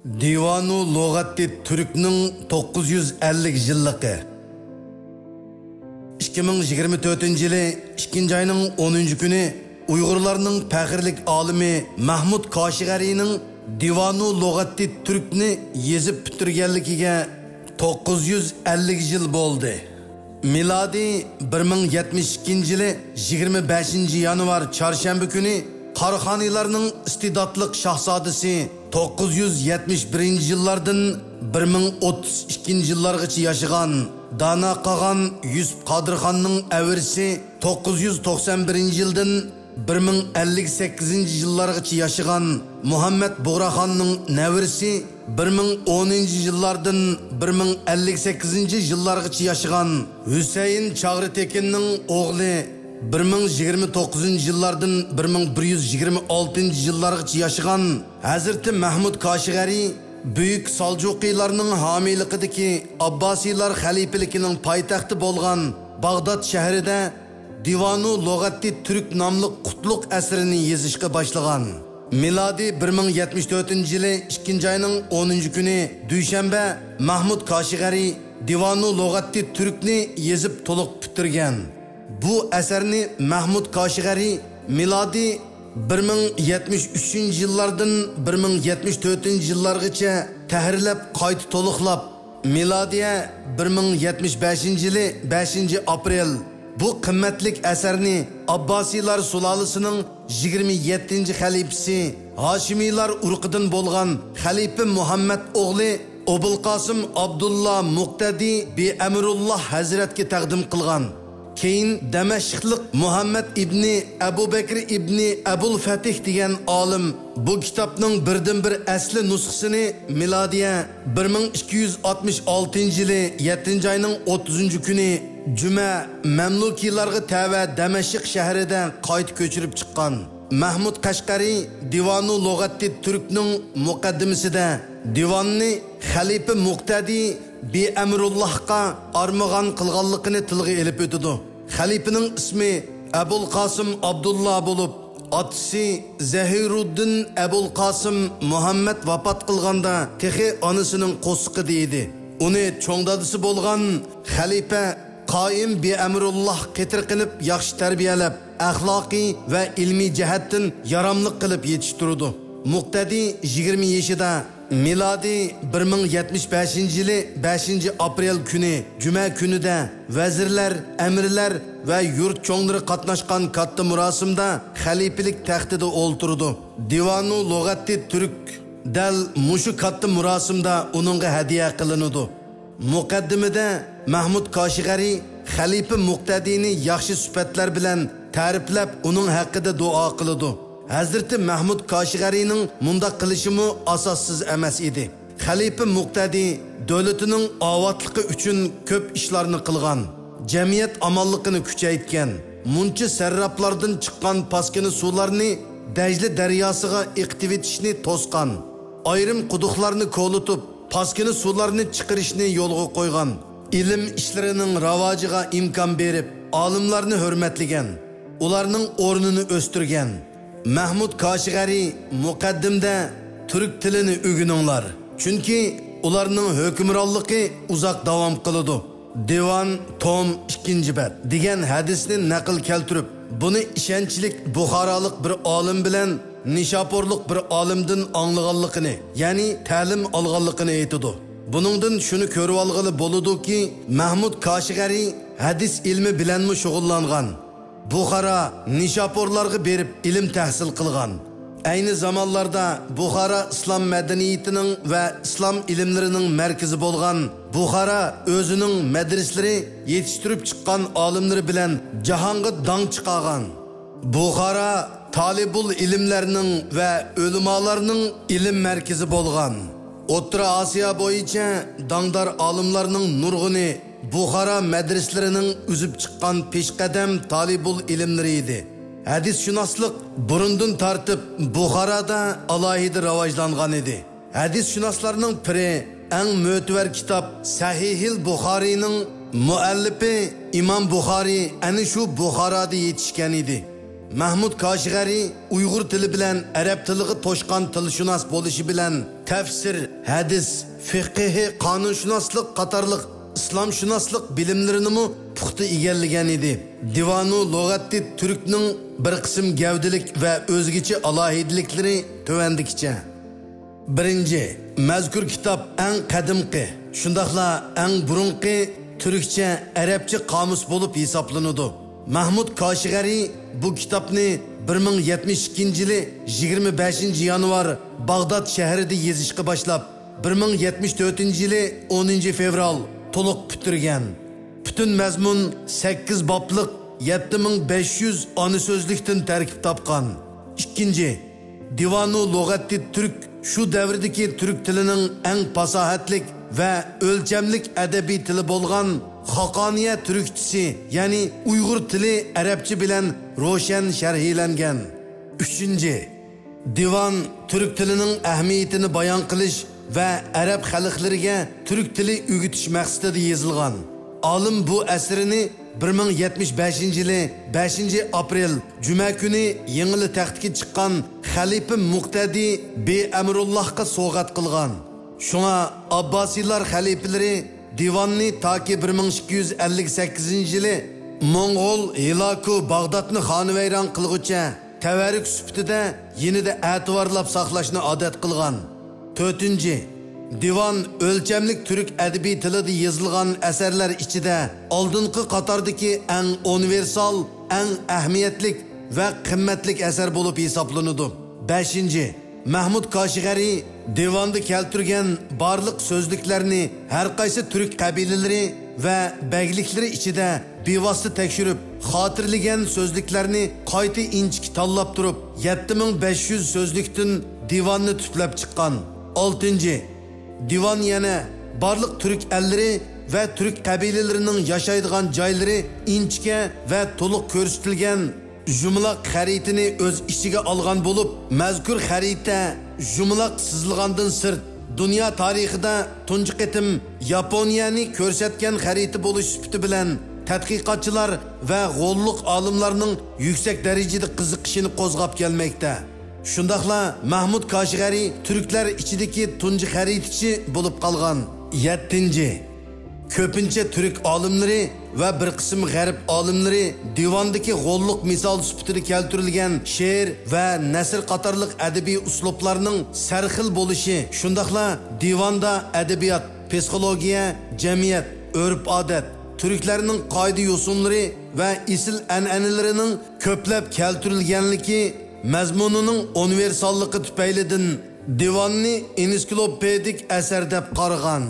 Divanu Lugati Türk'nün 950 yıllığı. 2024 yılı 2. ayının 10. günü Uygurlarının pəxirlik alimi Mahmud Kaşigari'nin Divanu Lugati Türk'ni yezip bitirgenligiga 950 yıl boldu. Miladi 1072 yılı 25 yanvar çarşamba günü Qarxanilarning istidatliq shahzodasi 971 yillardan 1032 yillargacha yashagan Dana Qag'an Yusuf Qodirxonning avirsi 991 yildan 1058 yillargacha yashagan Muhammad Bug'raxonning navirsi 1010 yillardan 1058 yillargacha yashagan Husayn Chag'ritekinning o'g'li 1029 yıllardan 1126 yıllargacha yaşagan Hazreti Mahmud Kaşigari Büyük Salcuqilarning homiyligidagi Abbasiylar xalifaligining poytaxti bo'lgan Bag'dod shahrida Divanu Lugati Türk nomli qutlug' asrini yezishga boshlagan. Miladi 1074 yili 2. ayning 10 kuni dushanba Mahmud Kaşigari Divanu Lugati Türk'ni yezib to'liq bitirgan. Bu eserini Mahmud Kaşigari miladi 1073 yıllardan 1074 yıllargacha tahrirlab qayta to'liqlab miladiya 1075 yılı 5 aprel bu qimmatlik eserini Abbasiylar sulolasining 27 xalifasi Hashimiylar urqidan bo'lgan xalifa Muhammad o'g'li Abul Qasim Abdullah Muqtadi bi Amrullah hazratga taqdim qilgan. Keyin Damashqlik Muhammad ibni Abu Bakr ibni Abul Fatih degan olim bu kitobning birdan bir asli nusxasini miladiya 1266 yili 7 ayning 30 kuni Juma Mamlukiylarga tava Damashq shahridan qayta ko'chirib chiqqan. Mahmud Qashqari Divanu Lugati Türk'ning muqaddimasida divonni xalifa Muqtadi bi Amrullahga armag'an qilganligini tilga elib o'tdi. Xalifaning ismi Abul Qasim Abdullah bo'lib, otasi Zahiruddin Abul Qasim Muhammad vafot qilganda texi onasining qo'shiqi deydi. Uni cho'ng dadisi bo'lgan xalifa Qoyim bi Amrullah qitir qilib yaxshi tarbiyalab, axloqiy va ilmiy jihatdan yaramliq qilib yetishtirdi. Muqtadi 20 yoshida miladi 1075 yılı 5 aprel günü Cuma günüde vezirler, emirler ve yurt çoğunları katnaşkan katta murasimda xalifilik taxtida olturdu. Divanu Lugati Türk dal mushu katta murasimda onunğa hediye kılınıdı. Muqaddimida Mahmud Kaşigari xalifa Muqtadini yaxshi sifatlar bilan ta'riflab uning haqida duo qildi. Hazreti Mahmud Kaşigari'nin mundaq qilishimi asossiz emas edi. Xalifa Muqtadi davlatining ovatligi uchun ko'p ishlarni qilgan, jamiyat amonligini kuchaytgan, muncha sarraflardan chiqqan paskini suvlarni Dajli daryosiga iqtib etishni to'sqan, ayrim quduqlarni ko'litib, paskini suvlarni chiqarishni yo'lga qo'ygan, ilm ishlarining ravojiga imkon berib, olimlarni hurmatlagan, ularning o'rnini o'stirgan. Mahmud Kaşigari muqaddimda Türk tilini o'rganinglar. Chunki ularning hukmronligi uzoq davom qiladi. Divan Tom 2-bat degan hadisni naql keltirib, buni ishonchlik Buxorolik bir olim bilan Nishaporlik bir olimdan anglaganligini, ya'ni ta'lim olganligini aytadi. Buningdan shuni ko'rib olg'ili bo'ladi-ki, Mahmud Kaşigari hadis ilmi bilanmi shug'ullangan. Buxara Nishaporlarga berib ilm tahsil qilgan. Ayni zamonlarda Buxara islom madaniyatining va islom ilmlarining markazi bo'lgan Buxara o'zining madrasalari yetishtirib chiqqan olimlari bilan jahonga dong chiqargan. Buxara talibul ilmlarning va ulamolarning ilm markazi bo'lgan. O'rta Osiyo bo'yicha dongdor olimlarning nurg'uni Buxara madrasalarining uzib chiqqan peshqadam talibul ilmlari edi. Hadisshunoslik burundan tartib Buxoroda alohida rivojlangan edi. Hadisshunoslarning piri eng mo'tabar kitob Sahihil Buxorining muallifi Imom Buxoriy ana shu Buxoroda yetishgan edi. Mahmud Kashgari Uyg'ur tili bilan arab tiliga to'shqan tilshunos bo'lishi bilan tafsir, hadis, fiqh, qonunshunoslik qatorliq islomshunoslik bilimlarini puxta egallagan edi. Divanu lug'ati turkning bir qism gavdilik va o'zgacha alohidaliklari tovandikicha. Birinchi, mazkur kitob eng qadimgi, shundaqla eng burunqi turkcha arabcha qomus bo'lib hisoblanadi. Mahmud Kashgari bu kitobni 1072-yili 25 yanvar Bag'dod shahrida yozishga boshlab, 1074-yili 10-fevral to'liq bitirgan. Butun mazmun 8 boblik 7500 ona so'zlikdan tarkib topgan. Ikkinchi, Divanu lug'ati turk shu davrdagi turk tilining eng fasohatlik va o'lchamlik adabiy tili bo'lgan Xaqoniya turkchisi, ya'ni Uyg'ur tili arabcha bilan ro'shan sharhlangan. Uchinchi, Divan turk tilining ahamiyatini bayon qilish va arab xalqlariga turk tili o'rgatish maqsadida yozilgan. Olim bu asrini 1075-yili 5-aprel juma kuni yengili taxtga chiqqan xalifa Muqtadi Be'amrullohga sovg'at qilgan. Shunga Abbosiylar xalifalari divanni toki 1258-yili Mo'ng'ul Hilaku Bag'dodni xonavayron qilguncha tavarruk sifatida yenida e'tiborlab saqlashni odat qilgan. 4. Divan o'lchamlik turk adabiy tilida yozilgan asarlar ichida oldingi qatordagi eng universal, eng ahamiyatlik va qimmatlik asar bo'lib hisoblanadi. 5. Mahmud Kashgari divanda keltirgan barliq so'zliklarni har qaysi turk qabilalari va bag'liklari ichida bevosita tekshirib, xotirlagan so'zliklarni qayta inchik tanlab turib, 7500 so'zlikdan divonni tuplab chiqqan. 6. Divan yana barliq turk ellari va turk qabilalarining yashaydigan joylari inchga va to'liq ko'rsatilgan jumlaq xaritini o'z ichiga olgan bo'lib, mazkur xarita jumlaq sizilgandan sirt dunyo tarixida tunji qitim Yaponiyani ko'rsatgan xarita bo'lish sifati bilan tadqiqotchilar va g'olliq olimlarning yuksak darajada qiziqishini qo'zg'ab kelmoqda. Shundaqla Mahmud Kashgari turklar ichidagi tunji xaritachi bo'lib qolgan. 7. Ko'pincha turk olimlari va bir qism g'arb olimlari divandagi g'olliq misol sifatida keltirilgan she'r va nasr qatorliq adabiy uslublarning sarxil bo'lishi, shundaqla divanda adabiyot, psixologiya, jamiyat, urf-odat, turklarning qoida yo'sinlari va isl an'analarining ko'plab keltirilganligi mazmunining universalligi tufaylidan divonni ensiklopedik asar deb qaragan.